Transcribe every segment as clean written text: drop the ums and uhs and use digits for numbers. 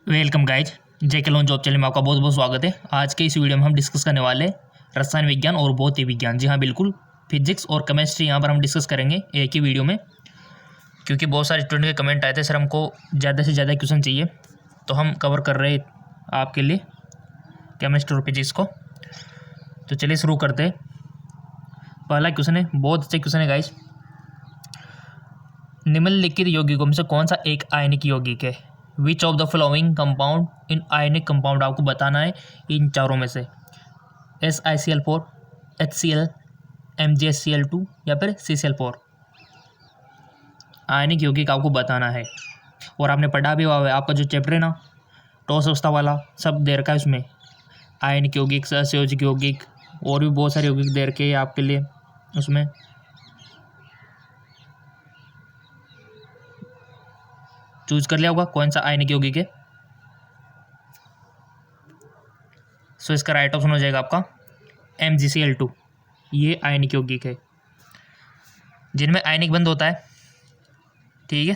Welcome guys, जेके loan job channel में आपका बहुत बहुत स्वागत है। आज के इस वीडियो में हम डिस्कस करने वाले रसायन विज्ञान और भौतिक विज्ञान। जी हाँ, बिल्कुल, फिजिक्स और केमिस्ट्री यहाँ पर हम डिस्कस करेंगे एक ही वीडियो में, क्योंकि बहुत सारे स्टूडेंट के कमेंट आए थे, सर हमको ज़्यादा से ज़्यादा क्वेश्चन चाहिए, तो हम कवर कर रहे आपके लिए केमिस्ट्री और फिजिक्स को। तो चलिए शुरू करते हैं। पहला क्वेश्चन है, बहुत अच्छे क्वेश्चन है गाइज। निम्नलिखित यौगिकों में से कौन सा एक आयनिक यौगिक है? Which of the following compound in ionic compound, आपको बताना है इन चारों में से। SiCl4, HCl, MgScl2 या फिर CCl4। आयनिक यौगिक आपको बताना है, और आपने पढ़ा भी हुआ है, आपका जो चैप्टर है ना ठोस अवस्था वाला, सब दे रखा है उसमें। आयनिक यौगिक, सहसंयोजक यौगिक और भी बहुत सारे यौगिक दे रखे हैं आपके लिए उसमें। चूज कर लिया होगा कौन सा आयनिक यौगिक है। सो इसका राइट ऑप्शन हो जाएगा आपका MgCl2। ये आयनिक यौगिक है जिनमें आयनिक बंध होता है। ठीक है,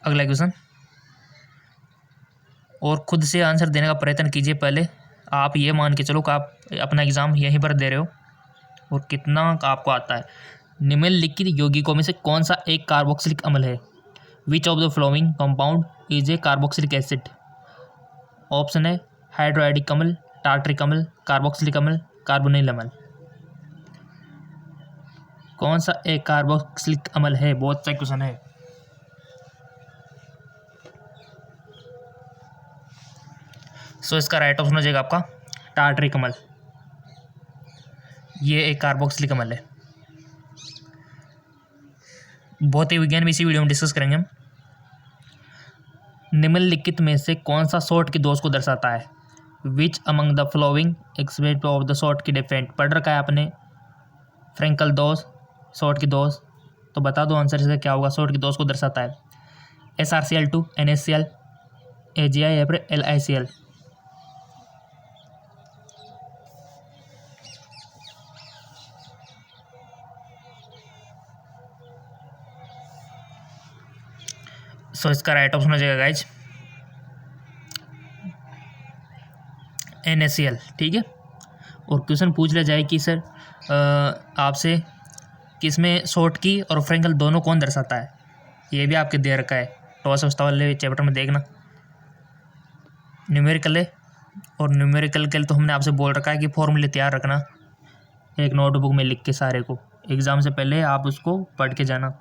अगला क्वेश्चन, और खुद से आंसर देने का प्रयत्न कीजिए। पहले आप ये मान के चलो कि आप अपना एग्जाम यहीं पर दे रहे हो और कितना आपको आता है। निम्नलिखित यौगिकों में से कौन सा एक कार्बोक्सिलिक अम्ल है? Which of the flowing compound is a carboxylic acid? Option है हाइड्रोआइडिक अम्ल, टार्टरिक अम्ल, कार्बोक्सिलिक अम्ल, कार्बोनिल अम्ल। कौन सा एक कार्बोक्सिलिक अम्ल है? बहुत अच्छा क्वेश्चन है। सो इसका राइट ऑप्शन हो जाएगा आपका टार्टरिक अम्ल। ये एक कार्बोक्सिलिक अम्ल है। भौतिक विज्ञान भी इसी वीडियो में डिस्कस करेंगे हम। निम्नलिखित में से कौन सा सॉल्ट की दोष को दर्शाता है? Which among the flowing expect of the salt की डिफरेंट, पढ़ रखा है आपने फ्रेंकल दोष, सॉल्ट की दोष। तो बता दो आंसर से क्या होगा। सॉल्ट की दोष को दर्शाता है SrCl2, NaCl, AgI या फिर LiCl। सो इसका राइट ऑप्शन हो जाएगा गाइज NaCl। ठीक है, और क्वेश्चन पूछ लिया जाए कि सर आपसे किस में सॉल्ट की और फ्रेंकल दोनों कौन दर्शाता है, ये भी आपके दे रखा है ठोस अवस्था वाले चैप्टर में, देखना न्यूमेरिकल है। और न्यूमेरिकल के लिए तो हमने आपसे बोल रखा है कि फॉर्मूले तैयार रखना एक नोटबुक में लिख के, सारे को एग्जाम से पहले आप उसको पढ़ के जाना।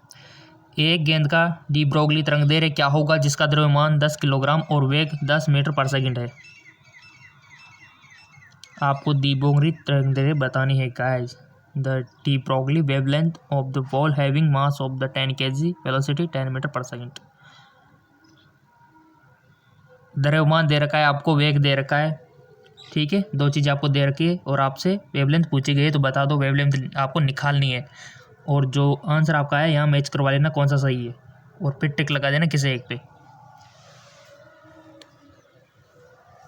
एक गेंद का डी ब्रोगली तरंगदैर्घ्य क्या होगा जिसका द्रव्यमान 10 किलोग्राम और वेग 10 मीटर पर सेकंड है? आपको डी ब्रोगली तरंगदैर्घ्य बतानी है guys. The de Broglie wavelength of the ball having mass of the 10 kg, velocity 10 metre per second. द्रव्यमान दे रखा है आपको, वेग दे रखा है। ठीक है, दो चीज़ आपको दे रखी है और आपसे वेवलेंथ पूछी गई है, तो बता दो वेवलेंथ आपको निकालनी है। और जो आंसर आपका है यहाँ मैच करवा लेना कौन सा सही है, और फिर टिक लगा देना किसी एक पे।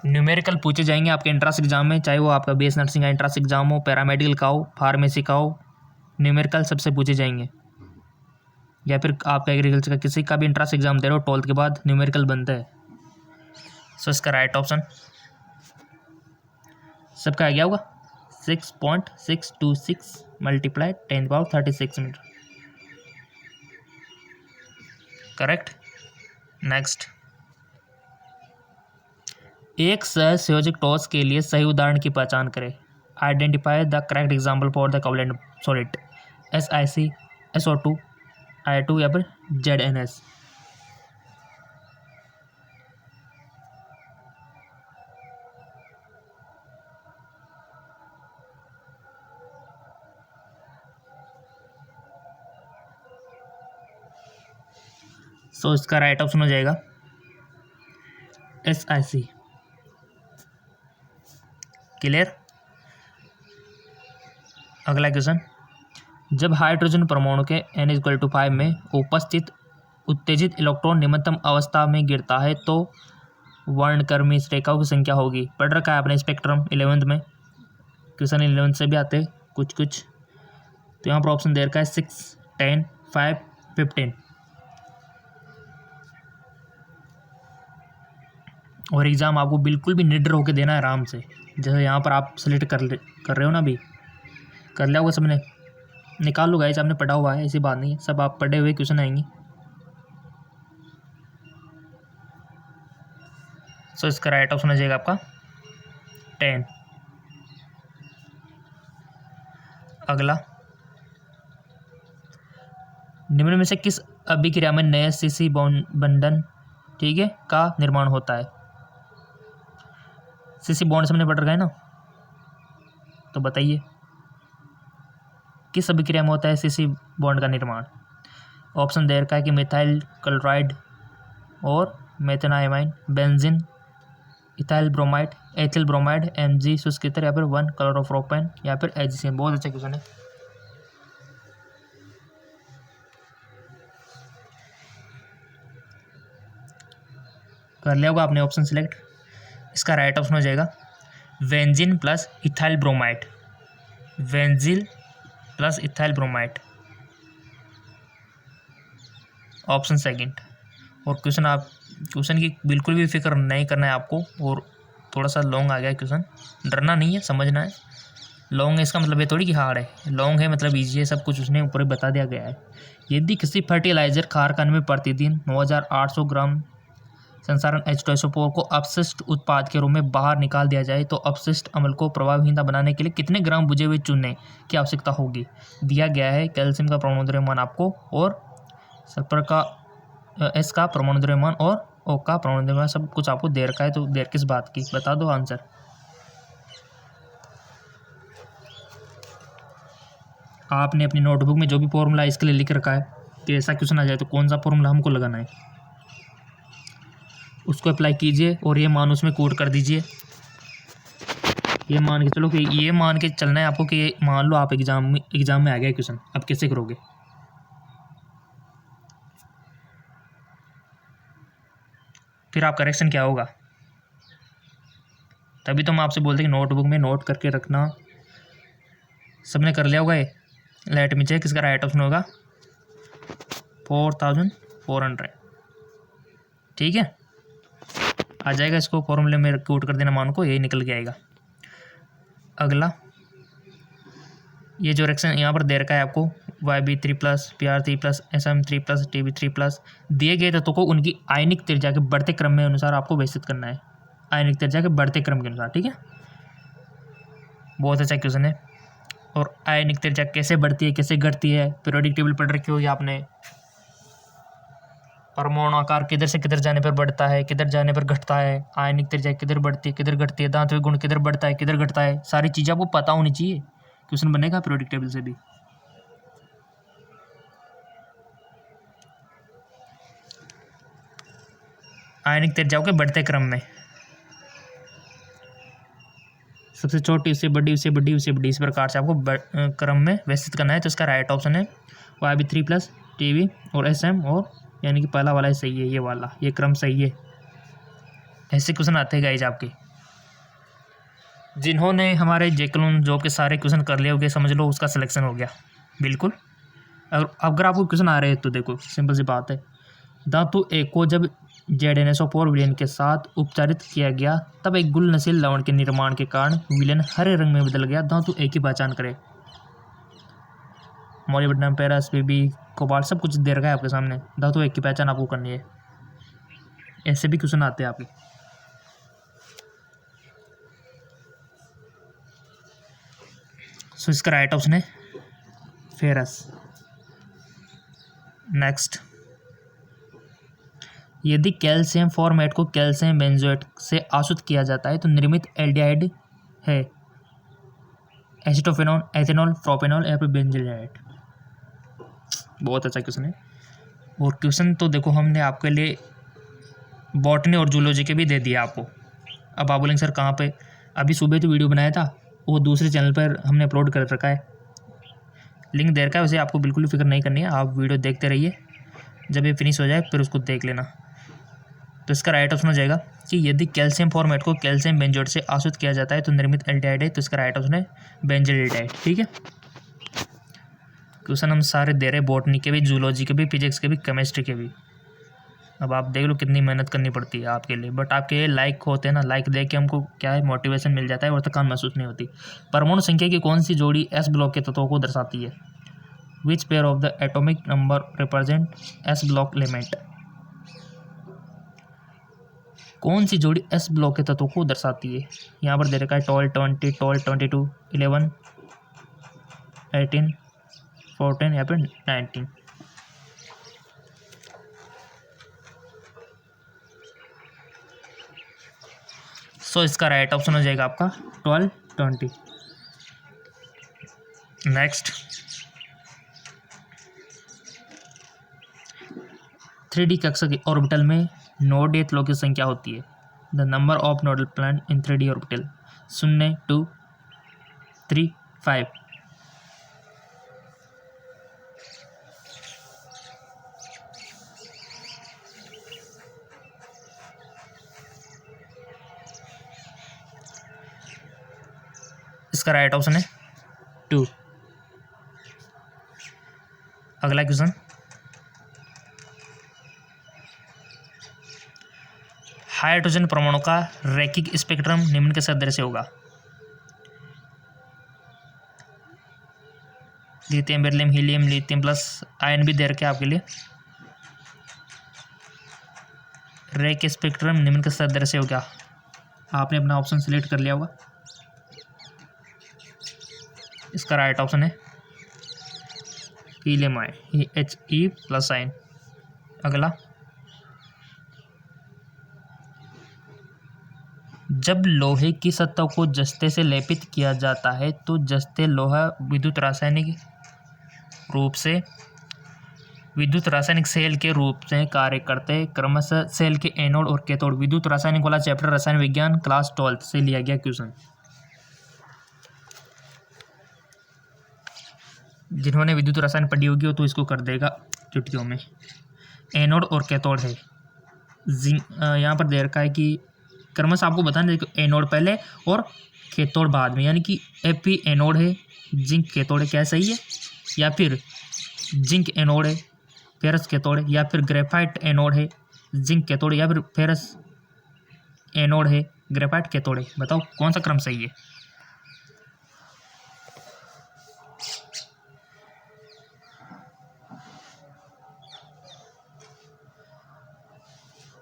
न्यूमेरिकल पूछे जाएंगे आपके एंट्रेंस एग्जाम में, चाहे वो आपका BS नर्सिंग का एंट्रेंस एग्जाम हो, पैरामेडिकल का हो, फार्मेसी का हो, न्यूमेरिकल सबसे पूछे जाएंगे। या फिर आप एग्रीकल्चर का किसी का भी एंट्रेंस एग्जाम दे रहे हो 12th के बाद, न्यूमेरिकल बनता है। सो इसका राइट ऑप्शन सबका आ गया होगा 6.626 मल्टीप्लाई 10⁻36 मीटर। करेक्ट। नेक्स्ट, एक सहसंयोजक टॉस के लिए सही उदाहरण की पहचान करें। Identify the correct example for the covalent solid. SiC, SO2, I2 या फिर ZnS। सो इसका राइट ऑप्शन हो जाएगा SiC। क्लियर। अगला क्वेश्चन, जब हाइड्रोजन परमाणु के N=5 में उपस्थित उत्तेजित इलेक्ट्रॉन निम्नतम अवस्था में गिरता है तो वर्णक्रमीय रेखाओं की संख्या होगी। पढ़ रखा है आपने स्पेक्ट्रम 11th में, क्वेश्चन 11th से भी आते हैं कुछ कुछ। तो यहाँ पर ऑप्शन दे रखा है 6, 10, 5, 15। और एग्ज़ाम आपको बिल्कुल भी निडर होकर देना है आराम से। जैसे यहाँ पर आप सेलेक्ट कर रहे हो ना, अभी कर लिया होगा सबने, निकाल लो गाइस, आपने पढ़ा हुआ है, ऐसी बात नहीं है, सब आप पढ़े हुए क्वेश्चन आएंगे। सो इसका राइट ऑप्शन हो जाएगा आपका 10। अगला, निम्न में से किस अभिक्रिया में नए सीसी बंधन, ठीक है, का निर्माण होता है? सीसी बॉन्ड से हमने पढ़ रखा है ना, तो बताइए किस अभिक्रिया में होता है सीसी बॉन्ड का निर्माण? ऑप्शन दे रखा है कि मिथाइल क्लोराइड और methenamine, benzene, ethyl bromide, ethyl bromide, Mg शुष्क ईथर, या फिर 1 क्लोरोप्रोपेन, या फिर HCl। बहुत अच्छा क्वेश्चन है। कर लिया होगा आपने ऑप्शन सिलेक्ट। इसका राइट ऑप्शन हो जाएगा benzene plus ethyl bromide, बेंजील plus ethyl bromide, option second. और क्वेश्चन की बिल्कुल भी फिक्र नहीं करना है आपको, और थोड़ा सा लॉन्ग आ गया क्वेश्चन, डरना नहीं है, समझना है। लॉन्ग है इसका मतलब ये थोड़ी कि हार्ड है, लॉन्ग है मतलब ईजी है, सब कुछ उसने ऊपर बता दिया गया है। यदि किसी फर्टिलाइजर कारखाने में प्रतिदिन 9800 ग्राम संसारण H2SO4 को अपशिष्ट उत्पाद के रूप में बाहर निकाल दिया जाए तो अपशिष्ट अम्ल को प्रभावहीनता बनाने के लिए कितने ग्राम बुझे हुए चूने की आवश्यकता होगी? दिया गया है कैल्शियम का परमाणु द्रव्यमान आपको, और सल्फर का S का परमाणु द्रव्यमान, और O का परमाणु द्रव्यमान, सब कुछ आपको दे रखा है। तो देर किस बात की, बता दो आंसर। आपने अपनी नोटबुक में जो भी फॉर्मूला इसके लिए लिख रखा है कि ऐसा क्वेश्चन आ जाए तो कौन सा फॉर्मूला हमको लगाना है, उसको अप्लाई कीजिए और ये मान उसमें कोड कर दीजिए। ये मान के चलो कि ये मान के चलना है आपको कि मान लो आप एग्जाम में आ गया क्वेश्चन, अब कैसे करोगे? फिर आप करेक्शन क्या होगा? तभी तो हम आपसे बोलते हैं कि नोटबुक में नोट करके रखना। सबने कर लिया होगा ये? लेट मी चेक, किसका राइट ऑप्शन होगा 4400, ठीक है, आ जाएगा। इसको फॉर्मूले में कोड कर देना मान को, यही निकल के आएगा। अगला, ये जो रिएक्शन यहाँ पर दे रखा है आपको YB3+, PR3+, SM3+, TB3+, दिए गए तत्वों को उनकी आयनिक त्रिज्या के बढ़ते क्रम में अनुसार आपको व्यवस्थित करना है, आयनिक त्रिज्या के बढ़ते क्रम के अनुसार, ठीक है। बहुत अच्छा क्वेश्चन है। और आयनिक त्रिज्या कैसे बढ़ती है, कैसे घटती है, पीरियोडिक टेबल पढ़ रखी होगी आपने। परमाणु आकार किधर से किधर जाने पर बढ़ता है, किधर जाने पर घटता है, आयनिक त्रिज्या किधर बढ़ती है, किधर घटती है, दांतों गुण किधर बढ़ता है, किधर घटता है, सारी चीज़ें आपको पता होनी चाहिए, क्वेश्चन बनेगा पीरियोडिक टेबल से भी। आयनिक त्रिज्याओं के बढ़ते क्रम में सबसे छोटी उससे बड़ी, उससे बड़ी, उससे बड़ी, इस प्रकार से आपको क्रम में व्यवस्थित करना है। तो इसका राइट ऑप्शन है YB3+, TB और SM, और यानी कि पहला वाला सही है, ये वाला, ये क्रम सही है। ऐसे क्वेश्चन आते हैं गाइज आपके। जिन्होंने हमारे जेकलोन जॉब के सारे क्वेश्चन कर लिए होंगे, समझ लो उसका सिलेक्शन हो गया बिल्कुल। अगर आपको क्वेश्चन आ रहे हैं तो देखो सिंपल सी बात है, धातु A को जब ZnSO4 विलयन के साथ उपचारित किया गया तब एक गुलनशील लवण के निर्माण के कारण विलयन हरे रंग में बदल गया। धातु A की पहचान करें। मोलिब्डेनम, पेरस, Pb, कोबाल्ट, सब कुछ दे रखा है आपके सामने। धातु A की पहचान आपको करनी है। ऐसे भी क्वेश्चन आते हैं आपके। सो इसका राइट ऑप्शन है फेरस। नेक्स्ट, यदि कैल्शियम फॉर्मेट को कैल्शियम बेंजोएट से आसुत किया जाता है तो निर्मित एल्डिहाइड है एसिटोफेनॉल, एथेनॉल, प्रोपेनॉल, या फिर बेंजील्डिहाइड। बहुत अच्छा क्वेश्चन है। और क्वेश्चन तो देखो हमने आपके लिए बॉटनी और जूलॉजी के भी दे दिया आपको। अब आप बोलेंगे सर कहाँ पे? अभी सुबह तो वीडियो बनाया था, वो दूसरे चैनल पर हमने अपलोड कर रखा है, लिंक दे रखा है, उसे आपको बिल्कुल भी फिक्र नहीं करनी है। आप वीडियो देखते रहिए, जब ये फिनिश हो जाए फिर उसको देख लेना। तो इसका राइट ऑप्शन हो जाएगा कि यदि कैल्शियम फॉर्मेट को कैल्शियम बेंजोएट से आसुत किया जाता है तो निर्मित एल्डिहाइड है। तो इसका राइट ऑप्शन है बेंजील्डिहाइड, ठीक है। क्वेश्चन हम सारे दे रहे हैं, बॉटनी के भी, जूलॉजी के भी, फिजिक्स के भी, केमिस्ट्री के भी। अब आप देख लो कितनी मेहनत करनी पड़ती है आपके लिए, बट आपके लाइक होते हैं ना, लाइक देख के हमको क्या है, मोटिवेशन मिल जाता है और थकान महसूस नहीं होती। परमाणु संख्या की कौन सी जोड़ी एस ब्लॉक के तत्वों को दर्शाती है? Which pair of the atomic number represent S block element? कौन सी जोड़ी एस ब्लॉक के तत्वों को दर्शाती है? यहाँ पर दे रखा है 12, 20, 12, 22, 11, 18, 14 या फिर 19। सो इसका राइट ऑप्शन हो जाएगा आपका 12, 20। नेक्स्ट, 3D कक्षा के ऑर्बिटल में नोडेतलों की संख्या होती है। The number of nodal planet in 3D orbital 0, 2, 3, 5। इसका राइट ऑप्शन है 2। अगला क्वेश्चन, हाइड्रोजन परमाणु का रैखिक स्पेक्ट्रम निम्न के सदृश होगा? Lithium, beryllium, helium, lithium plus ion भी दे रखे आपके लिए। रैखिक स्पेक्ट्रम निम्न के सदृश होगा। आपने अपना ऑप्शन सिलेक्ट कर लिया होगा। इसका राइट ऑप्शन है helium ion, He plus ion. अगला, जब लोहे की सतह को जस्ते से लेपित किया जाता है तो जस्ते लोहा विद्युत रासायनिक सेल के रूप से कार्य करते हैं। क्रमशः सेल के एनोड और कैथोड। विद्युत रासायनिक वाला चैप्टर रसायन विज्ञान क्लास 12 से लिया गया क्वेश्चन। जिन्होंने विद्युत रसायन पढ़ी होगी वो तो इसको कर देगा चुटकियों में। एनोड और कैथोड है। यहाँ पर दे रखा है कि क्रमशः आपको बताना, देखो एनोड पहले और कैथोड बाद में, यानी कि Fe एनोड है, जिंक कैथोड है। क्या सही है? या फिर जिंक एनोड है, फेरस कैथोड है, या फिर ग्रेफाइट एनोड है, जिंक कैथोड, या फिर फेरस एनोड है, ग्रेफाइट कैथोड है? बताओ कौन सा क्रम सही है?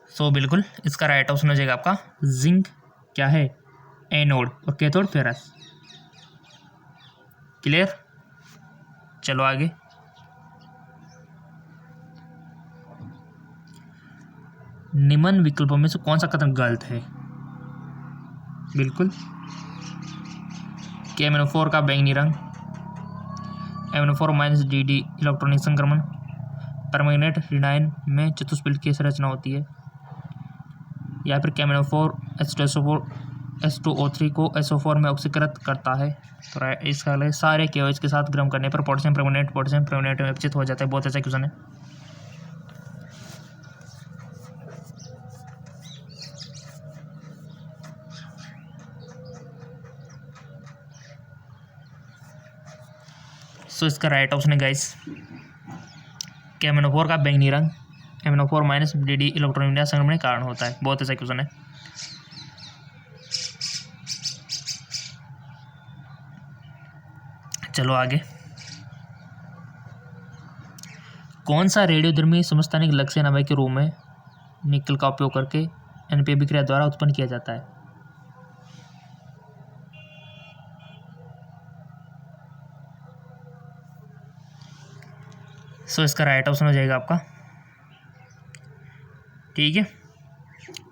सो बिल्कुल इसका राइट ऑप्शन हो जाएगा आपका जिंक क्या है, एनोड, और कैथोड फेरस। क्लियर? चलो आगे। निम्न विकल्पों में से कौन सा कथन गलत है? बिल्कुल, KMnO4 का बैंगनी रंग, MnO4- DD इलेक्ट्रॉनिक संक्रमण, परमैंगनेट रेनाइन में चतुष्फलक की संरचना होती है, या फिर KMnO4 H2SO4 को SO4 में ऑक्सीकृत करता है। तो इसका सारे KOH के साथ गर्म करने पर पोटेशियम परमैंगनेट में विकसित हो जाता है। बहुत अच्छा क्वेश्चन है। सो इसका राइट ऑप्शन है गाइस KMnO4 का बैंगनी रंग MnO4- DD इलेक्ट्रॉनिक संक्रमण के कारण होता है। बहुत अच्छा क्वेश्चन है। चलो आगे। कौन सा रेडियोधर्मी समस्थानिक लक्ष्य नवय के रूप में निकल का उपयोग करके NP अभिक्रिया द्वारा उत्पन्न किया जाता है? सो इसका राइट ऑप्शन हो जाएगा आपका, ठीक है,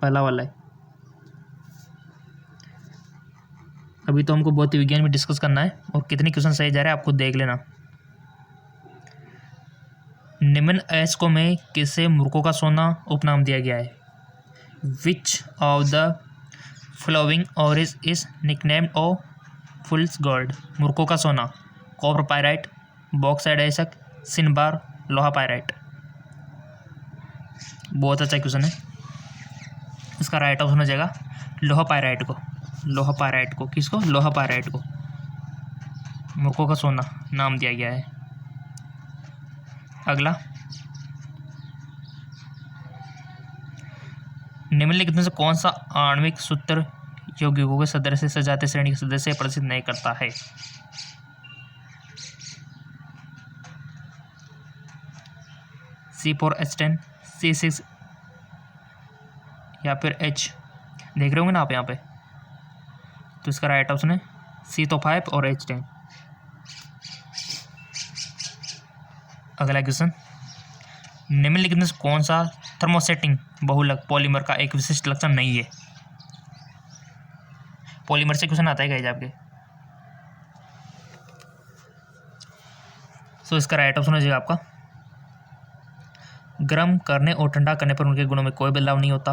पहला वाला है। अभी तो हमको भौतिक विज्ञान में डिस्कस करना है और कितने क्वेश्चन सही जा रहे हैं आपको देख लेना। निम्न अयस्कों में किसे मूर्खों का सोना उपनाम दिया गया है? Which of the following ores is nicknamed oh fool's gold? मूर्खों का सोना, कॉपर पायराइट, बॉक्साइड अयस्क, सिनबार, लोहा पायराइट। बहुत अच्छा क्वेश्चन है। इसका राइट ऑप्शन हो जाएगा लोहा पायराइट को। किसको? लोहा पायराइट को मूर्खों का सोना नाम दिया गया है। अगला, निम्नलिखित में से कौन सा आणविक सूत्र यौगिकों के सदस्य से सजातीय श्रेणी के सदस्य प्रदर्शित नहीं करता है? C4H10, C6 या फिर H। देख रहे होंगे ना आप यहाँ पे, तो इसका राइट ऑप्शन है C5 और H10। अगला क्वेश्चन, निम्नलिखित में से कौन सा थर्मोसेटिंग बहुलक पॉलीमर का एक विशिष्ट लक्षण नहीं है? पॉलीमर से क्वेश्चन आता है गाइस आपके। सो इसका राइट ऑप्शन हो जाएगा आपका गर्म करने और ठंडा करने पर उनके गुणों में कोई बदलाव नहीं होता।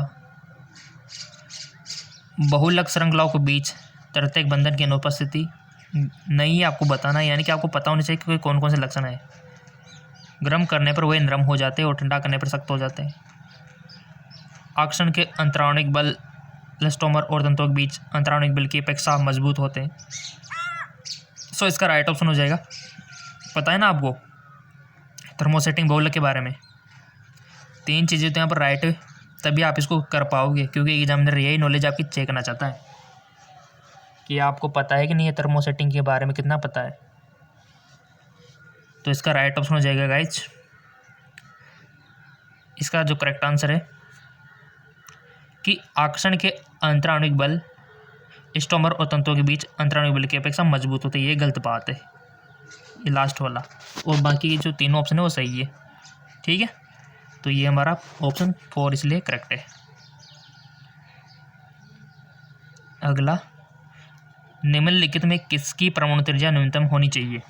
बहुलक श्रृंखलाओं के बीच तृतीयक बंधन की अनुपस्थिति नहीं है, आपको बताना है, यानी कि आपको पता होना चाहिए कि कौन कौन से लक्षण है। गर्म करने पर वे नरम हो जाते हैं और ठंडा करने पर सख्त हो जाते हैं। आकर्षण के अंतराणिक बल इलास्टोमर और तंतुओं के बीच अंतराणिक बल की अपेक्षा मजबूत होते हैं। सो इसका राइट ऑप्शन हो जाएगा, पता है ना आपको थर्मोसेटिंग बहुलक के बारे में। 3 चीज़ें तो यहाँ पर राइट है, तभी आप इसको कर पाओगे, क्योंकि एग्जामिनर यही नॉलेज आपकी चेक करना चाहता है कि आपको पता है कि नहीं है थर्मोसेटिंग के बारे में, कितना पता है। तो इसका राइट ऑप्शन हो जाएगा गाइज, इसका जो करेक्ट आंसर है कि आकर्षण के अंतराणिक बल स्टोमर और तंतुओं के अंतराणिक बल की अपेक्षा मजबूत होते हैं। ये गलत बात है, ये लास्ट वाला, और बाकी के जो तीनों ऑप्शन है वो सही है। ठीक है, तो ये हमारा ऑप्शन 4 इसलिए करेक्ट है। अगला, निम्नलिखित में किसकी परमाणु त्रिज्या न्यूनतम होनी चाहिए?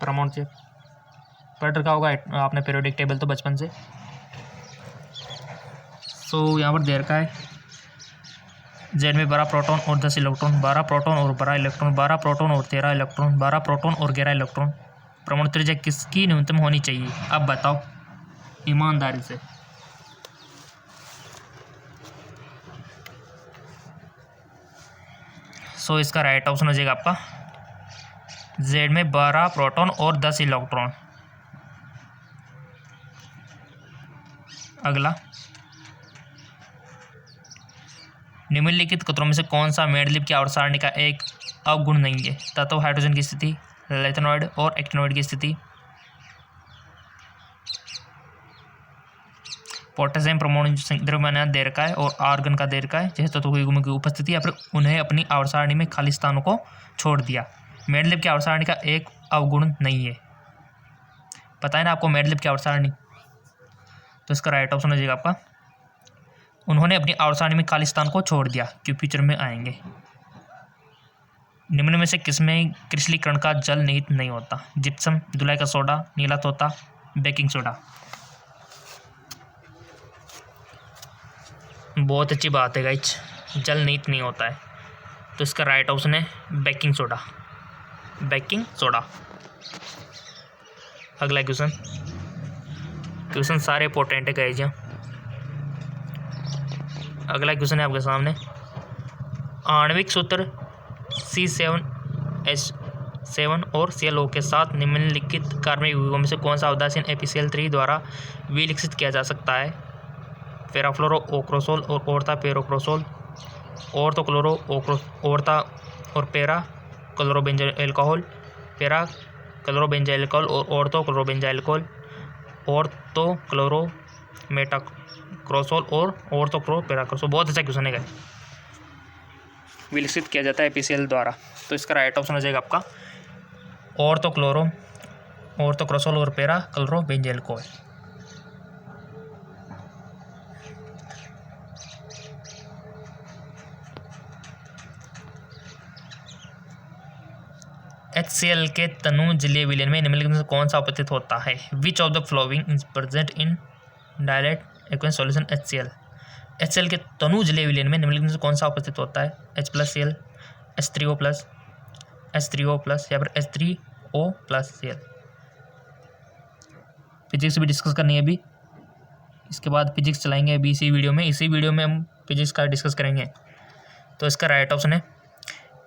परमाणु से पढ़ रखा होगा आपने पीरियोडिक टेबल तो बचपन से। सो यहाँ पर दे रखा है जेड में 12 प्रोटॉन और 10 इलेक्ट्रॉन, 12 प्रोटॉन और 12 इलेक्ट्रॉन, 12 प्रोटॉन और 13 इलेक्ट्रॉन, 12 प्रोटॉन और 11 इलेक्ट्रॉन। परमाणु त्रिज्या किसकी न्यूनतम होनी चाहिए? अब बताओ ईमानदारी से। सो इसका राइट ऑप्शन हो जाएगा आपका जेड में 12 प्रोटॉन और 10 इलेक्ट्रॉन। अगला, निम्नलिखित कथनों में से कौन सा मेंडलीव की आवर्त सारणी का एक अवगुण नहीं है? तत्व हाइड्रोजन की स्थिति, लैथेनॉइड और एक्टिनॉइड की स्थिति, पोटेशियम परमाणु द्रव्यमान दे रखा है और आर्गन का दे रखा है, जैसे तत्वों के गुणों की उपस्थिति, या फिर उन्हें अपनी आवर्त सारणी में खाली स्थानों को छोड़ दिया। मेंडलीव की आवर्त सारणी का एक अवगुण नहीं है, पता है ना आपको मेंडलीव की आवर्त सारणी। तो इसका राइट ऑप्शन हो जाएगा आपका उन्होंने अपनी आवर्त सारणी में खाली स्थान को छोड़ दिया, क्योंकि फ्यूचर में आएंगे। निम्न में से किसमें क्रिस्टलीकरण का जल निहित नहीं होता? जिप्सम, धुलाई का सोडा, नीला तोता, बेकिंग सोडा। बहुत अच्छी बात है गाइज, जल निहित नहीं होता है, तो इसका राइट ऑप्शन है बेकिंग सोडा, बेकिंग सोडा। अगला क्वेश्चन सारे इंपॉर्टेंट है गाइज। अगला क्वेश्चन है आपके सामने, आणविक सूत्र C7H7 और ClO के साथ निम्नलिखित कार्बनिक यौगिकों में से कौन सा उदासीन APCl3 द्वारा विलक्षित किया जा सकता है? पेराफ्लोरो ओक्रोसोल और ओर्ता पेरोक्रोसोल, ओर्थो क्लोरो ओर्ता और पेरा क्लोरोबेंजाइल अल्कोहल, पेरा क्लोरोबेंजाइल अल्कोहल और ओर्थो क्लोरोबेंजाइल अल्कोहल, ओर्थो क्लोरो मेटाक्रोसोल और ओर्थो क्लोरो पेराक्रोसोल। बहुत अच्छा क्वेश्चन है, विलक्षित किया जाता है APCl द्वारा। तो इसका राइट ऑप्शन हो जाएगा आपका ओर्थोक्रोसोल और पेरा क्लोरोबेंजाइल अल्कोहल। HCl के तनु जलीय विलयन में निम्नलिखित में से कौन सा उपस्थित होता है? Which of the following is present in direct aqueous solution HCl? HCl के तनु जलीय विलयन में निम्नलिखित में से कौन सा उपस्थित होता है? H+Cl, H3O+, या फिर H3O+Cl। फिजिक्स भी डिस्कस करनी है अभी, इसके बाद फिजिक्स चलाएंगे अभी इसी वीडियो में हम फिजिक्स का डिस्कस करेंगे। तो इसका राइट ऑप्शन है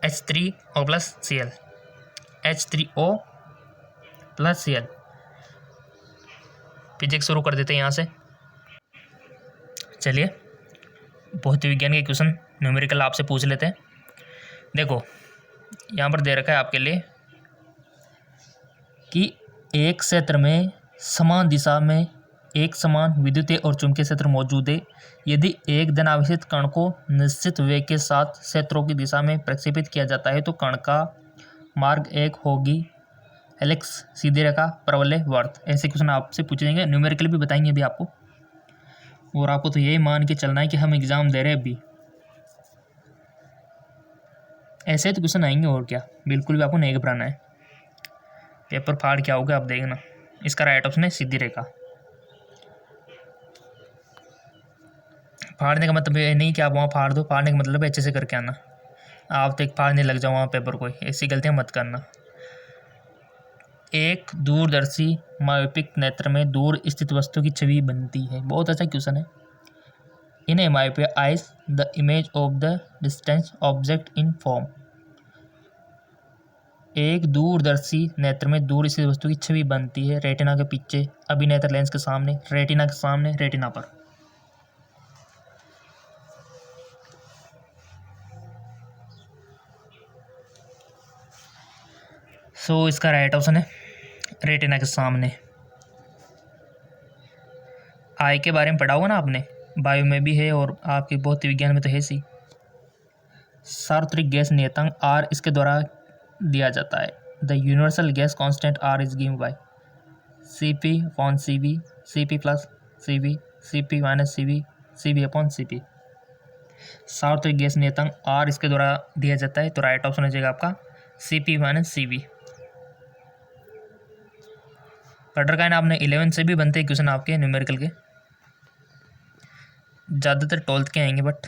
H3O+Cl, H3O+Cl। फिजिक्स शुरू कर देते हैं यहाँ से। चलिए भौतिक विज्ञान के क्वेश्चन न्यूमेरिकल आपसे पूछ लेते हैं। देखो यहाँ पर दे रखा है आपके लिए कि एक क्षेत्र में समान दिशा में एक समान विद्युतीय और चुंबकीय क्षेत्र मौजूद है। यदि एक धनावेशित कण को निश्चित वेग के साथ क्षेत्रों की दिशा में प्रक्षेपित किया जाता है तो कण का मार्ग एक होगी हेलिक्स, सीधी रेखा, परवलय, वर्त। ऐसे क्वेश्चन आपसे पूछेंगे, न्यूमेरिकल भी बताएंगे अभी आपको। और आपको तो यही मान के चलना है कि हम एग्जाम दे रहे हैं अभी, ऐसे तो क्वेश्चन आएंगे और क्या, बिल्कुल भी आपको नहीं घबराना है। पेपर फाड़ क्या होगा आप देखना। इसका राइट ऑप्शन है सीधी रेखा। फाड़ने का मतलब ये नहीं कि आप वहाँ फाड़ दो, फाड़ने का मतलब अच्छे से करके आना। आप तो एक फाड़ने लग जाओ वहाँ पेपर को, ऐसी गलतियाँ मत करना। एक दूरदर्शी मायोपिक नेत्र में दूर स्थित वस्तु की छवि बनती है। बहुत अच्छा क्वेश्चन है। In a myopic eyes the image of the distance object in form. एक दूरदर्शी नेत्र में दूर स्थित वस्तु की छवि बनती है रेटिना के पीछे, अभिनेत्र लेंस के सामने, रेटिना के सामने, रेटिना पर। सो इसका राइट ऑप्शन है रेटिना के सामने। आई के बारे में पढ़ा होगा ना आपने, बायो में भी है और आपके भौतिक विज्ञान में तो है सी। सार्वत्रिक गैस नियतांक आर इसके द्वारा दिया जाता है। The universal gas constant R is given by Cp upon Cv, Cp plus Cv, Cp minus Cv, Cv upon Cp। सार्वत्रिक गैस नियतांक आर इसके द्वारा दिया जाता है, तो राइट ऑप्शन हो जाएगा आपका Cp माइनस Cv। पढ़ रखा है ना आपने, 11 से भी बनते हैं क्वेश्चन आपके न्यूमेरिकल के, ज़्यादातर 12th के आएंगे। बट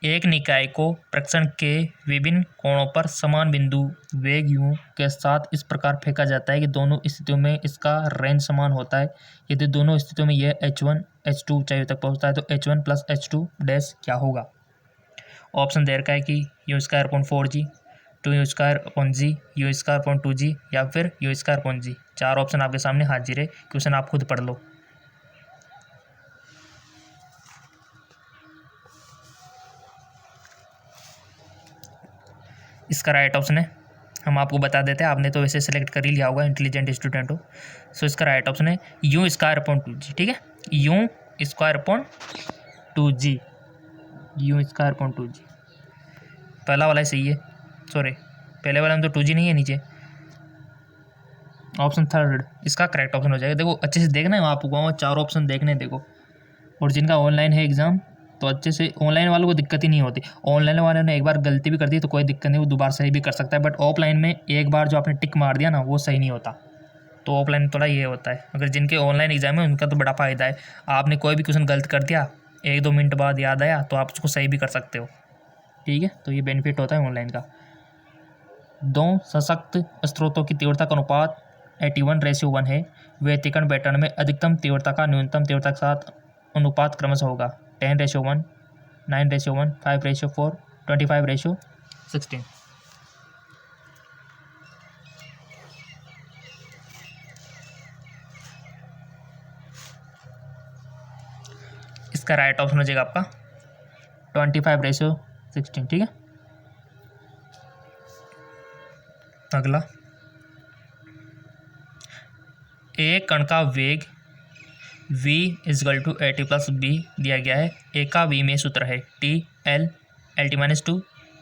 एक निकाय को प्रक्षण के विभिन्न कोणों पर समान बिंदु वेग u के साथ इस प्रकार फेंका जाता है कि दोनों स्थितियों में इसका रेंज समान होता है। यदि दोनों स्थितियों में यह h1 h2 ऊंचाई तक पहुंचता है तो h1 प्लस h2 डैश क्या होगा। ऑप्शन दे रखा है कि you square upon 4g, 2u square upon g, you square upon 2g या फिर यू स्क्वायर अपॉन g। चार ऑप्शन आपके सामने हाजिर है, क्वेश्चन आप खुद पढ़ लो। इसका राइट ऑप्शन है, हम आपको बता देते हैं, आपने तो वैसे सेलेक्ट कर ही लिया होगा, इंटेलिजेंट स्टूडेंट हो। सो इसका राइट ऑप्शन है यू स्क्वायर अपॉन 2g। ठीक है, you square upon 2g, you square upon 2g। पहला वाला ही सही है, सॉरी पहले वाला में तो 2g नहीं है नीचे। ऑप्शन थर्ड इसका करेक्ट ऑप्शन हो जाएगा। देखो अच्छे से देखना है, आपको वहाँ चार ऑप्शन देखने देखो। और जिनका ऑनलाइन है एग्ज़ाम तो अच्छे से, ऑनलाइन वालों को दिक्कत ही नहीं होती। ऑनलाइन वालों ने एक बार गलती भी कर दी तो कोई दिक्कत नहीं, वो दोबारा सही भी कर सकता है। बट ऑफलाइन में एक बार जो आपने टिक मार दिया ना, वो सही नहीं होता। तो ऑफलाइन थोड़ा ये होता है। अगर जिनके ऑनलाइन एग्जाम है उनका तो बड़ा फ़ायदा है, आपने कोई भी क्वेश्चन गलत कर दिया, 1-2 मिनट बाद याद आया तो आप उसको सही भी कर सकते हो। ठीक है, तो ये बेनिफिट होता है ऑनलाइन का। दो सशक्त स्रोतों की तीव्रता का अनुपात 81:1 है। व्यतिकरण पैटर्न में अधिकतम तीव्रता का न्यूनतम तीव्रता के साथ अनुपात क्रमशः होगा 10:1, 9:1, 5:4, 25:16। इसका राइट ऑप्शन हो जाएगा आपका 25:16। ठीक है, अगला, एक कण का वेग v = at प्लस b दिया गया है। ए का v में सूत्र है t l lt-2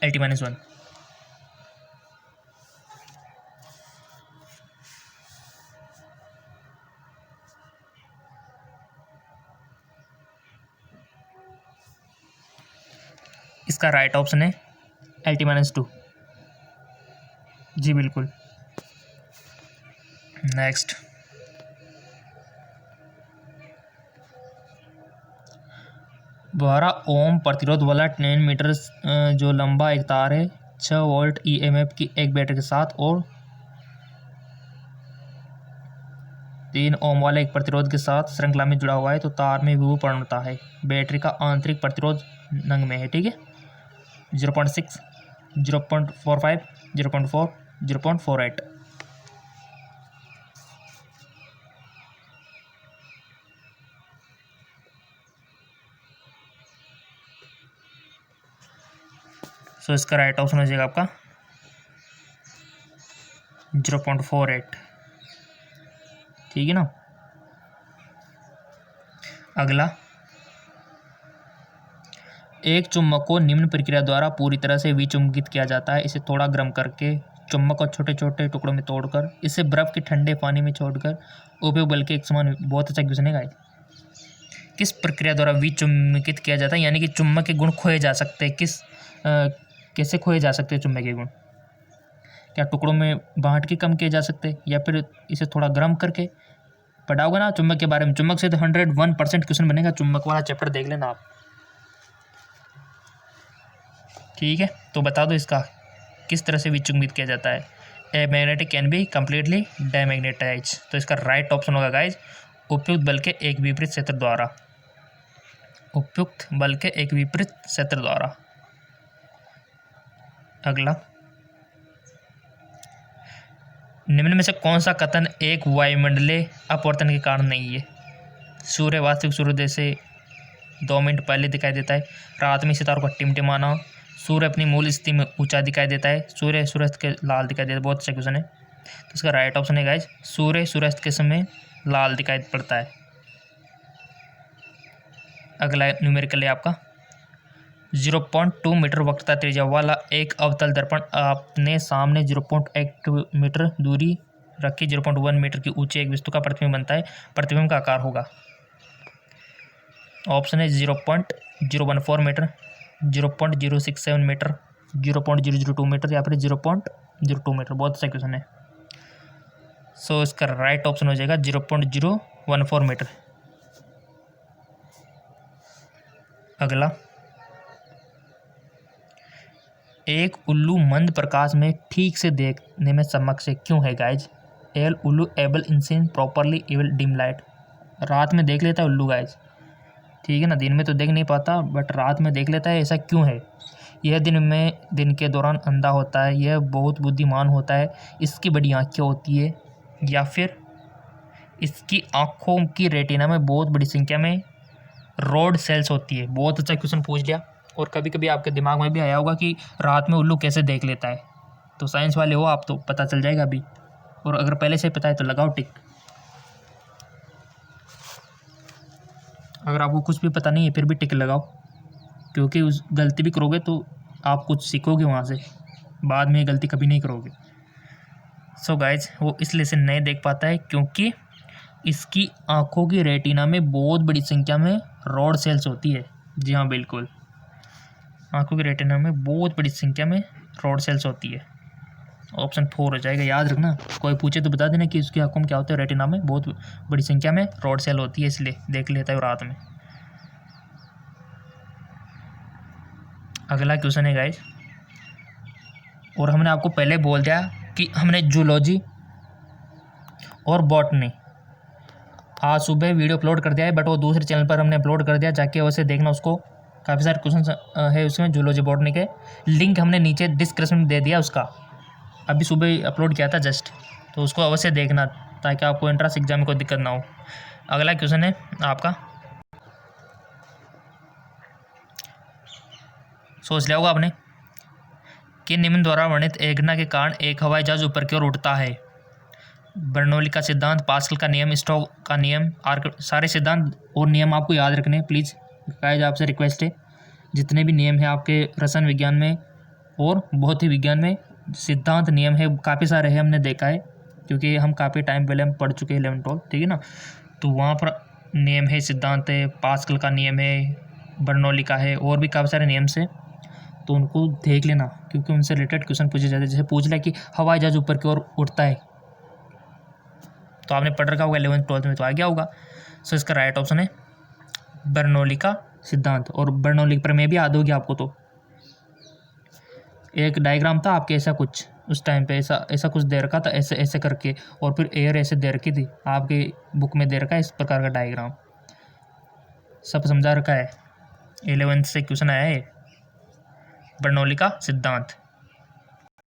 lt-1। इसका राइट ऑप्शन है lt-2। जी बिल्कुल। नेक्स्ट, 12 ओम प्रतिरोध वाला 10 मीटर जो लंबा एक तार है 6 वोल्ट EMF की एक बैटरी के साथ और 3 ओम वाले एक प्रतिरोध के साथ श्रृंखला में जुड़ा हुआ है तो तार में विभव होता है। बैटरी का आंतरिक प्रतिरोध नंग में है। ठीक है, 0.6, 0.45, 0.4, 0.48। सो इसका राइट ऑप्शन हो जाएगा आपका 0.48। ठीक है ना। अगला, एक चुम्बक को निम्न प्रक्रिया द्वारा पूरी तरह से विचुम्बित किया जाता है। इसे थोड़ा गर्म करके चुम्बक को छोटे छोटे टुकड़ों में तोड़कर इसे बर्फ के ठंडे पानी में छोड़कर उपयोग बल के एक समान। बहुत अच्छा क्वेश्चन है। किस प्रक्रिया द्वारा विचुम्बित किया जाता है, यानी कि चुम्बक के गुण खोए जा सकते हैं। कैसे खोए जा सकते हैं चुम्बक के गुण? क्या टुकड़ों में बांट के कम किए जा सकते हैं, या फिर इसे थोड़ा गर्म करके? पढ़ा होगा ना चुम्बक के बारे में। चुम्बक से तो 101% क्वेश्चन बनेगा। चुम्बक वाला चैप्टर देख लेना आप। ठीक है, तो बता दो इसका किस तरह से विचुम्बित किया जाता है। A magnetic can be completely demagnetize. तो इसका राइट ऑप्शन होगा गाइज उपयुक्त बल के एक विपरीत क्षेत्र द्वारा। उपयुक्त बल के एक विपरीत क्षेत्र द्वारा। अगला, निम्न में से कौन सा कथन एक वायुमंडलीय अपवर्तन के कारण नहीं है? सूर्य वास्तविक सूर्योदय से 2 मिनट पहले दिखाई देता है। रात में सितारों का टिमटिमाना। सूर्य अपनी मूल स्थिति में ऊंचा दिखाई देता है। सूर्य सूर्यास्त के लाल दिखाई देता है। बहुत अच्छा क्वेश्चन है। तो इसका राइट ऑप्शन है गाइज सूर्य सूर्यास्त के समय लाल दिखाई पड़ता है। अगला न्यूमेरिकल है आपका 0.2 मीटर वक्रता त्रिज्या वाला एक अवतल दर्पण अपने सामने 0.8 मीटर दूरी रखी 0.1 मीटर की ऊंची एक वस्तु का प्रतिबिंब बनता है। प्रतिबिंब का आकार होगा। ऑप्शन है 0.014 मीटर, 0.067 मीटर, 0.002 मीटर या फिर 0.02 मीटर। बहुत अच्छा क्वेश्चन है। सो इसका राइट ऑप्शन हो जाएगा 0.014 मीटर। अगला, एक उल्लू मंद प्रकाश में ठीक से देखने में समक्ष क्यों है गाइज? एल उल्लू able in seen properly able dim light. रात में देख लेता है उल्लू गाइज। ठीक है ना, दिन में तो देख नहीं पाता बट रात में देख लेता है। ऐसा क्यों है? यह दिन के दौरान अंधा होता है, यह बहुत बुद्धिमान होता है, इसकी बड़ी आँखें होती है, या फिर इसकी आँखों की रेटिना में बहुत बड़ी संख्या में रोड सेल्स होती है। बहुत अच्छा क्वेश्चन पूछ लिया। और कभी कभी आपके दिमाग में भी आया होगा कि रात में उल्लू कैसे देख लेता है। तो साइंस वाले हो आप तो पता चल जाएगा अभी, और अगर पहले से पता है तो लगाओ टिक। अगर आपको कुछ भी पता नहीं है फिर भी टिक लगाओ, क्योंकि उस गलती भी करोगे तो आप कुछ सीखोगे वहाँ से, बाद में ये गलती कभी नहीं करोगे। सो गाइज वो इसलिए से नहीं देख पाता है क्योंकि इसकी आँखों की रेटिना में बहुत बड़ी संख्या में रॉड सेल्स होती है। जी हाँ बिल्कुल, आँखों की रेटिना में बहुत बड़ी संख्या में रॉड सेल्स होती है। ऑप्शन 4 हो जाएगा। याद रखना, कोई पूछे तो बता देना कि उसकी आँखों में क्या होता है। रेटिना में बहुत बड़ी संख्या में रॉड सेल होती है, इसलिए देख लेता है रात में। अगला क्वेश्चन है गाइस, और हमने आपको पहले बोल दिया कि हमने जूलॉजी और बॉटनी आज सुबह वीडियो अपलोड कर दिया है, बट वो दूसरे चैनल पर हमने अपलोड कर दिया, जाके वैसे देखना उसको। काफ़ी सारे क्वेश्चन है उसमें जूलॉजी बॉटनी के। लिंक हमने नीचे डिस्क्रिप्शन में दे दिया उसका। अभी सुबह अपलोड किया था जस्ट, तो उसको अवश्य देखना ताकि आपको एंट्रेंस एग्जाम में कोई दिक्कत ना हो। अगला क्वेश्चन है आपका, सोच लिया होगा आपने कि निम्न द्वारा वर्णित एक घटना के कारण एक हवाई जहाज ऊपर की ओर उठता है। बर्नौली का सिद्धांत, पास्कल का नियम, स्टोक का नियम, सारे सिद्धांत और नियम आपको याद रखने प्लीज़। गाइस आपसे रिक्वेस्ट है, जितने भी नियम हैं आपके रसायन विज्ञान में और भौतिक विज्ञान में सिद्धांत नियम है, काफ़ी सारे हैं, हमने देखा है क्योंकि हम काफ़ी टाइम पहले हम पढ़ चुके हैं 11-12। ठीक है ना, तो वहाँ पर नियम है, सिद्धांत है, पास्कल का नियम है, बर्नौली का है, और भी काफ़ी सारे नियम से, तो उनको देख लेना क्योंकि उनसे रिलेटेड क्वेश्चन पूछे जाते हैं। जैसे पूछ लिया कि हवाई जहाज ऊपर की ओर उड़ता है, तो आपने पढ़ रखा होगा 11th-12th में, तो आ गया होगा। सो इसका राइट ऑप्शन है बर्नौली का सिद्धांत। और बर्नौली पर मैं भी याद होगी आपको। तो एक डायग्राम था आपके ऐसा कुछ, उस टाइम पे ऐसा कुछ दे रखा था, ऐसे ऐसे करके, और फिर एयर ऐसे दे रखी थी, आपके बुक में दे रखा है इस प्रकार का डायग्राम, सब समझा रखा है। 11th से क्वेश्चन आया है बर्नौली का सिद्धांत।